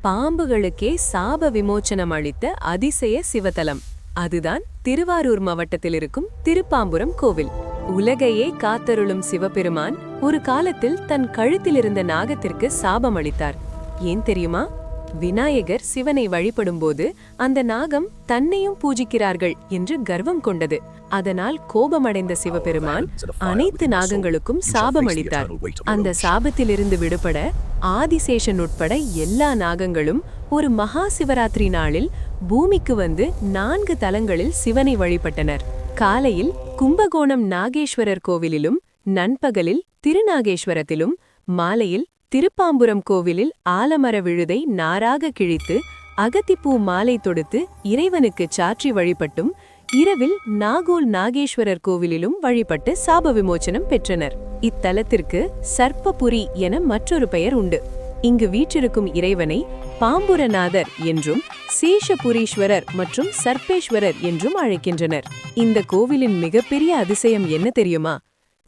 பாம்புகளுக்கே சாப விமோச்சனம் அளித்த அதிசய சிவத்தலம். அதுதான் திருவாரூர் மாவட்டத்தில் இருக்கும் திருப்பாம்புரம் கோவில். உலகையே காத்தருளும் சிவபெருமான் ஒரு காலத்தில் தன் கழுத்திலிருந்த நாகத்திற்கு சாபம் அளித்தார். ஏன் தெரியுமா? விநாயகர் சிவனை வழிபடும்போது அந்த நாகம் தன்னையும் பூஜிக்கிறார்கள் என்று கர்வம் கொண்டது. அதனால் கோபமடைந்த சிவபெருமான் அனைத்து நாகங்களுக்கும் சாபம் அளித்தார். அந்த சாபத்திலிருந்து விடுபட ஆதிசேஷன் உட்பட எல்லா நாகங்களும் ஒரு மகா சிவராத்திரி நாளில் பூமிக்கு வந்து 4 தலங்களில் சிவனை வழிபட்டனர். காலையில் கும்பகோணம் நாகேஸ்வரர் கோவிலிலும், நண்பகலில் திருநாகேஸ்வரத்திலும், மாலையில் திருப்பாம்புரம் கோவிலில் ஆலமர விழுதை நாராக கிழித்து அகத்திப்பூ மாலை தொடுத்து இறைவனுக்கு சாற்றி வழிபட்டும், இரவில் நாகோல் நாகேஸ்வரர் கோவிலிலும் வழிபட்டு சாப விமோச்சனம் பெற்றனர். இத்தலத்திற்கு சர்ப்பபுரி என மற்றொரு பெயர் உண்டு. இங்கு வீற்றிருக்கும் இறைவனை பாம்புரநாதர் என்றும், சேஷபுரீஸ்வரர் மற்றும் சர்ப்பேஸ்வரர் என்றும் அழைக்கின்றனர். இந்த கோவிலின் மிகப்பெரிய அதிசயம் என்ன தெரியுமா?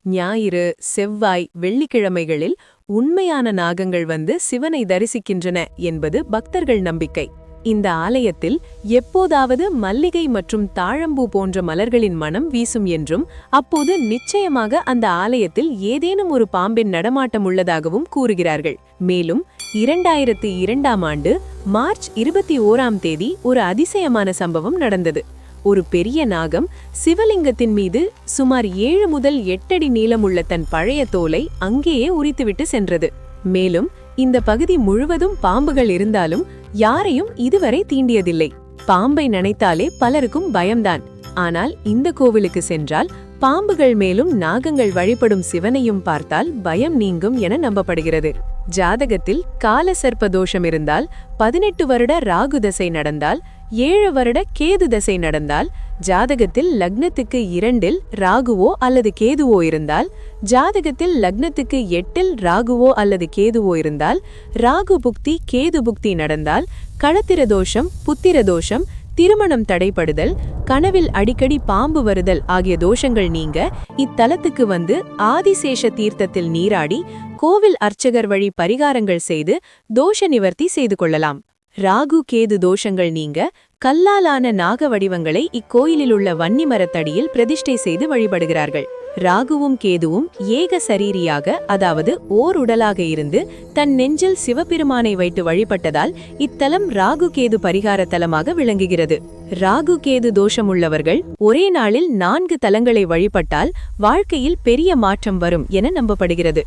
ஞாயிறு, செவ்வாய், வெள்ளிக்கிழமைகளில் உண்மையான நாகங்கள் வந்து சிவனை தரிசிக்கின்றன என்பது பக்தர்கள் நம்பிக்கை. இந்த ஆலயத்தில் எப்போதாவது மல்லிகை மற்றும் தாழம்பூ போன்ற மலர்களின் மனம் வீசும் என்றும், அப்போது நிச்சயமாக அந்த ஆலயத்தில் ஏதேனும் ஒரு பாம்பின் நடமாட்டம் உள்ளதாகவும் கூறுகிறார்கள். மேலும் 2002ஆம் ஆண்டு மார்ச் 21ஆம் தேதி ஒரு அதிசயமான சம்பவம் நடந்தது. ஒரு பெரிய நாகம் சிவலிங்கத்தின் மீது சுமார் 7 முதல் 8 அடி நீளமுள்ள தன் பழைய தோலை அங்கேயே உரித்துவிட்டு சென்றது. மேலும் இந்த பகுதி முழுவதும் பாம்புகள் இருந்தாலும் யாரையும் இதுவரை தீண்டியதில்லை. பாம்பை நினைத்தாலே பலருக்கும் பயம்தான். ஆனால் இந்த கோவிலுக்கு சென்றால் பாம்புகள் மேலும் நாகங்கள் வழிபடும் சிவனையும் பார்த்தால் பயம் நீங்கும் என நம்பப்படுகிறது. ஜாதகத்தில் காலசர்ப்ப தோஷம் இருந்தால், 18 வருட ராகு தசை நடந்தால், 7 வருட கேது தசை நடந்தால், ஜாதகத்தில் லக்னத்துக்கு 2இல் ராகுவோ அல்லது கேதுவோ இருந்தால், ஜாதகத்தில் லக்னத்துக்கு 8இல் ராகுவோ அல்லது கேதுவோ இருந்தால், ராகு புக்தி கேது புக்தி நடந்தால், களத்திர தோஷம், புத்திர தோஷம், திருமணம் தடைப்படுதல், கனவில் அடிக்கடி பாம்பு வருதல் ஆகிய தோஷங்கள் நீங்க இத்தலத்துக்கு வந்து ஆதிசேஷ தீர்த்தத்தில் நீராடி கோவில் அர்ச்சகர் வழி பரிகாரங்கள் செய்து தோஷ நிவர்த்தி செய்து கொள்ளலாம். ராகு கேது தோஷங்கள் நீங்க கல்லாலான நாக வடிவங்களை இக்கோயிலில் உள்ள வன்னி மரத்தடியில் பிரதிஷ்டை செய்து வழிபடுகிறார்கள். ராகுவும் கேதுவும் ஏக சரீரியாக, அதாவது ஓர் உடலாக இருந்து தன் நெஞ்சில் சிவபெருமானை வைத்து வழிபட்டதால் இத்தலம் ராகு கேது பரிகார தலமாக விளங்குகிறது. ராகு கேது தோஷமுள்ளவர்கள் ஒரே நாளில் 4 தலங்களை வழிபட்டால் வாழ்க்கையில் பெரிய மாற்றம் வரும் என நம்பப்படுகிறது.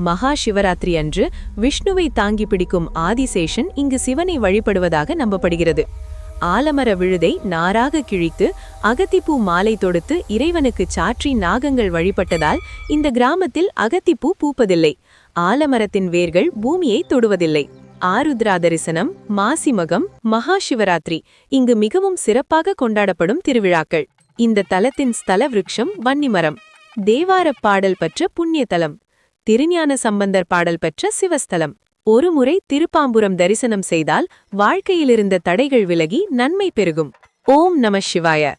மகா சிவராத்திரி அன்று விஷ்ணுவை தாங்கி பிடிக்கும் ஆதிசேஷன் இங்கு சிவனை வழிபடுவதாக நம்பப்படுகிறது. ஆலமர விழுதை நாராக கிழித்து அகத்திப்பூ மாலை தொடுத்து இறைவனுக்கு சாற்றி நாகங்கள் வழிபட்டதால் இந்த கிராமத்தில் அகத்திப்பூ பூப்பதில்லை. ஆலமரத்தின் வேர்கள் பூமியை தொடுவதில்லை. ஆருத்ரா தரிசனம், மாசிமகம், மகா சிவராத்திரி இங்கு மிகவும் சிறப்பாக கொண்டாடப்படும் திருவிழாக்கள். இந்த தலத்தின் ஸ்தல விருட்சம் வன்னிமரம். தேவாரப் பாடல் பெற்ற புண்ணிய தலம். திருஞான சம்பந்தர் பாடல் பெற்ற சிவஸ்தலம். ஒருமுறை திருப்பாம்புரம் தரிசனம் செய்தால் வாழ்க்கையிலிருந்த தடைகள் விலகி நன்மை பெருகும். ஓம் நம சிவாய.